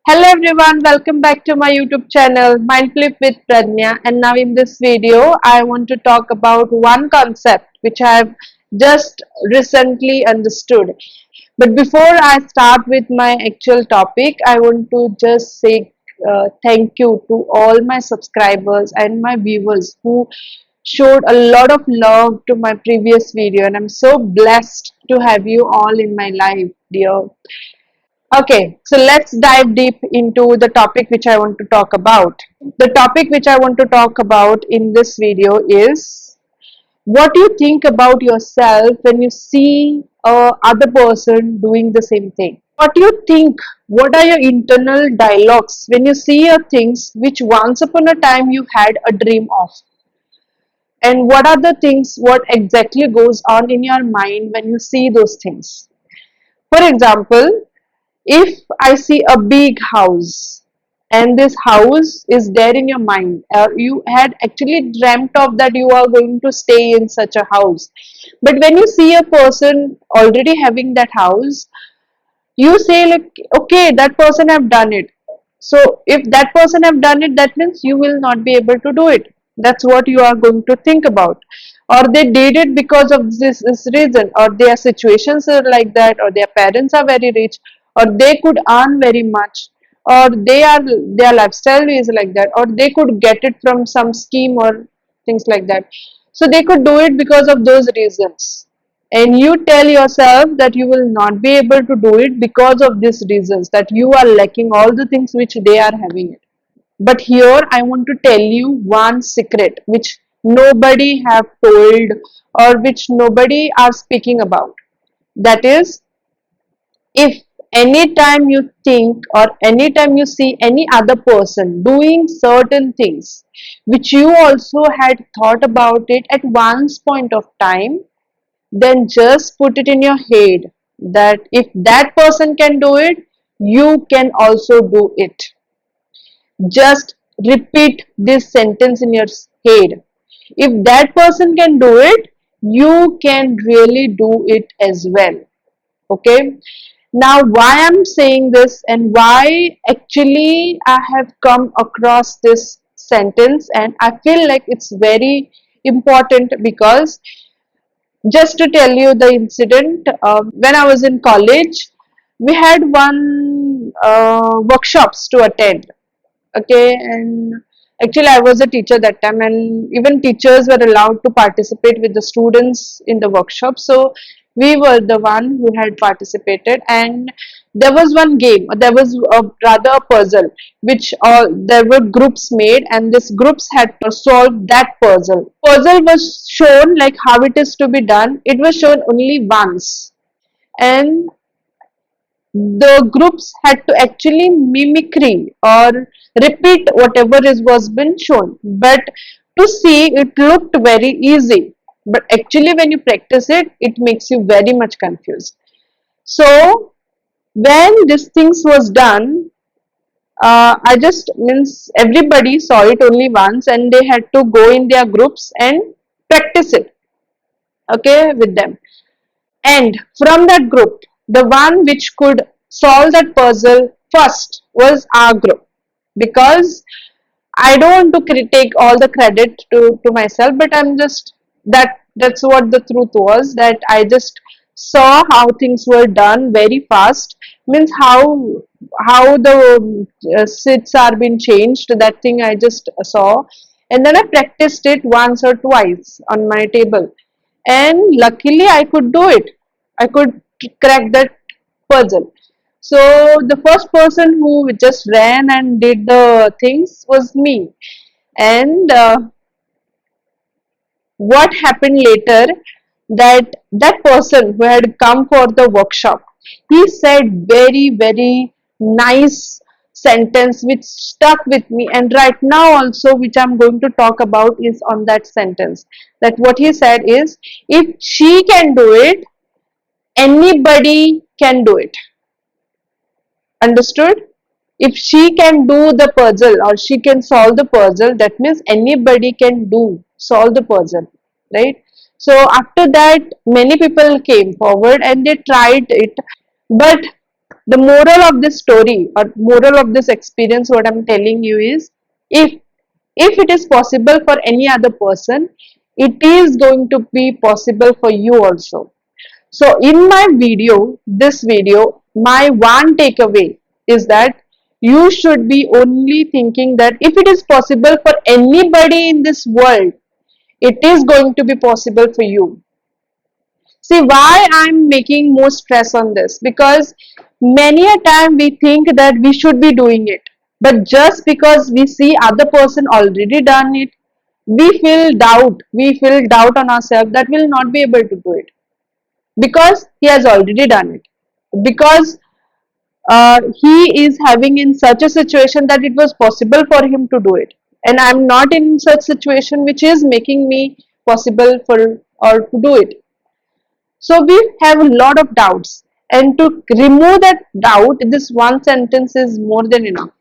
Hello everyone, welcome back to my YouTube channel Mindflip with Pradnya, and now in this video I want to talk about one concept which I have just recently understood. But before I start with my actual topic, I want to just say thank you to all my subscribers and my viewers who showed a lot of love to my previous video, and I'm so blessed to have you all in my life, dear. Okay, so let's dive deep into the topic which I want to talk about. The topic which I want to talk about in this video is what do you think about yourself when you see a other person doing the same thing? What do you think? What are your internal dialogues when you see your things which once upon a time you had a dream of? And what are the things, what exactly goes on in your mind when you see those things? For example, if I see a big house and this house is there in your mind, or you had actually dreamt of that you are going to stay in such a house, but when you see a person already having that house, you say like, okay, that person have done it. So if that person have done it, that means you will not be able to do it. That's what you are going to think about. Or they did it because of this reason, or their situations are like that, or their parents are very rich, or they could earn very much, or their lifestyle is like that, or they could get it from some scheme or things like that. So they could do it because of those reasons, and you tell yourself that you will not be able to do it because of these reasons, that you are lacking all the things which they are having it. But here I want to tell you one secret which nobody have told, or which nobody are speaking about. That is, if anytime you think or anytime you see any other person doing certain things which you also had thought about it at once point of time, then just put it in your head that if that person can do it, you can also do it. Just repeat this sentence in your head. If that person can do it, you can really do it as well. Okay. Now, why I'm saying this and why actually I have come across this sentence, and I feel like it's very important because just to tell you the incident, when I was in college, we had one workshops to attend. Okay, and actually I was a teacher that time, and even teachers were allowed to participate with the students in the workshop. So we were the one who had participated, and there was one game, there was rather a puzzle which there were groups made, and these groups had to solve that puzzle was shown like how it is to be done. It was shown only once, and the groups had to actually mimicry or repeat whatever is was been shown. But to see, it looked very easy, but actually when you practice it, it makes you very much confused. So when this things was done, I just means everybody saw it only once, and they had to go in their groups and practice it, okay, with them. And from that group, the one which could solve that puzzle first was our group. Because I don't want to take all the credit to myself, but I'm just that's what the truth was, that I just saw how things were done very fast, means how the seats are being changed, that thing I just saw, and then I practiced it once or twice on my table, and luckily I could do it. I could crack that puzzle. So the first person who just ran and did the things was me. And what happened later, that person who had come for the workshop, he said very nice sentence which stuck with me, and right now also which I'm going to talk about is on that sentence. That what he said is, if she can do it, anybody can do it. Understood? If she can do the puzzle or she can solve the puzzle, that means anybody can solve the puzzle, right? So after that, many people came forward and they tried it, but The moral of this story or moral of this experience, what I'm telling you is, if if it is possible for any other person, it is going to be possible for you also. So in my video, this video, my one takeaway is that you should be only thinking that if it is possible for anybody in this world, it is going to be possible for you. See why I'm making more stress on this, because many a time we think that we should be doing it, but just because we see other person already done it, we feel doubt on ourselves that we'll not be able to do it because he has already done it, because he is having in such a situation that it was possible for him to do it, and I'm not in such situation which is making me possible for or to do it. So we have a lot of doubts, and to remove that doubt, this one sentence is more than enough.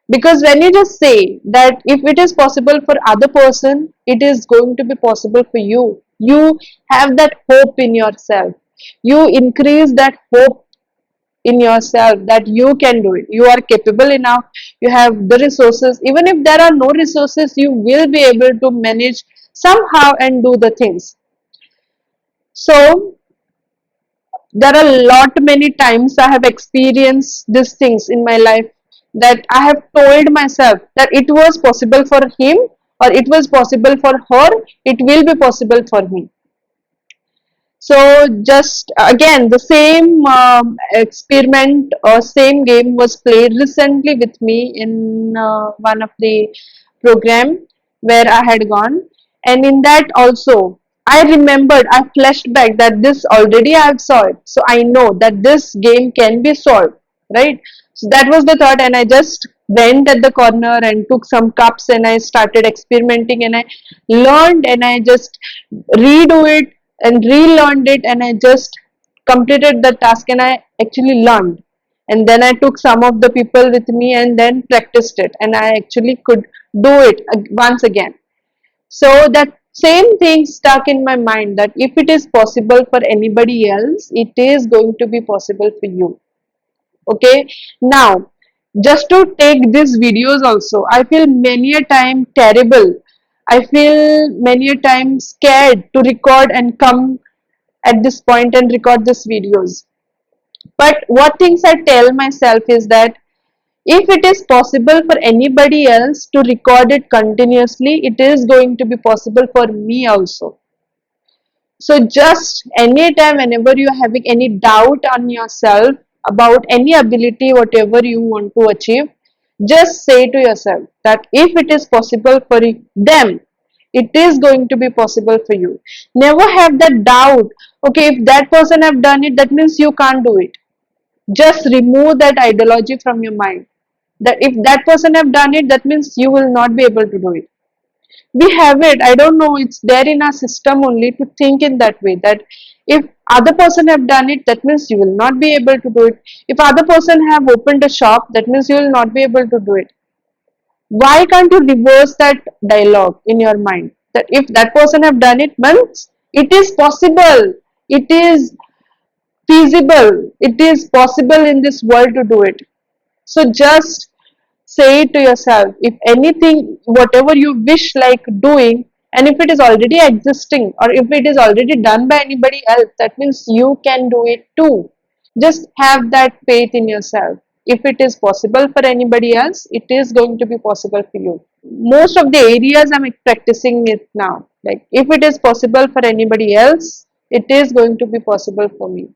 Because when you just say that if it is possible for other person, it is going to be possible for you. You have that hope in yourself. You increase that hope in yourself that you can do it. You are capable enough. You have the resources. Even if there are no resources, you will be able to manage somehow and do the things. So there are a lot many times I have experienced these things in my life, that I have told myself that it was possible for him or it was possible for her, it will be possible for me. So just again the same experiment or same game was played recently with me in one of the program where I had gone, and in that also I remembered, I flashed back that this already I have solved, so I know that this game can be solved, right? So that was the thought, and I just went at the corner and took some cups and I started experimenting, and I learned, and I just redo it and relearned it, and I just completed the task and I actually learned. And then I took some of the people with me and then practiced it, and I actually could do it once again. So that same thing stuck in my mind, that if it is possible for anybody else, it is going to be possible for you. Okay, now just to take these videos also, I feel many a time terrible, I feel many a time scared to record and come at this point and record these videos. But what things I tell myself is that if it is possible for anybody else to record it continuously, it is going to be possible for me also. So just anytime, whenever you are having any doubt on yourself about any ability, whatever you want to achieve, just say to yourself that if it is possible for them, it is going to be possible for you. Never have that doubt, okay, if that person have done it, that means you can't do it. Just remove that ideology from your mind, that if that person have done it, that means you will not be able to do it. We have it, I don't know, it's there in our system only to think in that way, that if other person have done it, that means you will not be able to do it. If other person have opened a shop, that means you will not be able to do it. Why can't you reverse that dialogue in your mind, that if that person have done it, means it is possible, it is feasible, it is possible in this world to do it. So just say to yourself, if anything, whatever you wish like doing, and if it is already existing or if it is already done by anybody else, that means you can do it too. Just have that faith in yourself. If it is possible for anybody else, it is going to be possible for you. Most of the areas I'm practicing it now, like if it is possible for anybody else, it is going to be possible for me.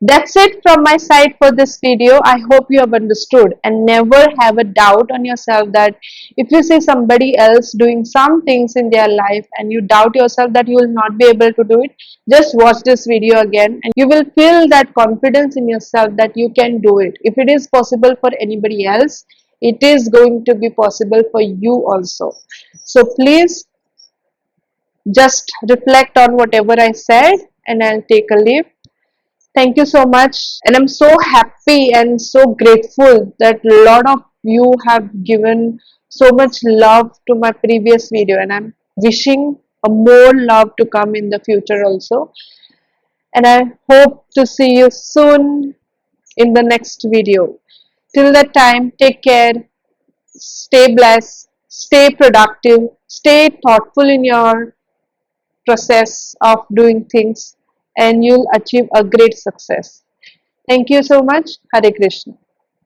That's it from my side for this video. I hope you have understood, and never have a doubt on yourself that if you see somebody else doing some things in their life and you doubt yourself that you will not be able to do it, just watch this video again and you will feel that confidence in yourself that you can do it. If it is possible for anybody else, it is going to be possible for you also. So please just reflect on whatever I said, and I'll take a leave. Thank you so much, and I'm so happy and so grateful that a lot of you have given so much love to my previous video, and I'm wishing a more love to come in the future also. And I hope to see you soon. in the next video. Till that time, take care, stay blessed, stay productive, stay thoughtful in your process of doing things, and you'll achieve a great success. Thank you so much. Hare Krishna.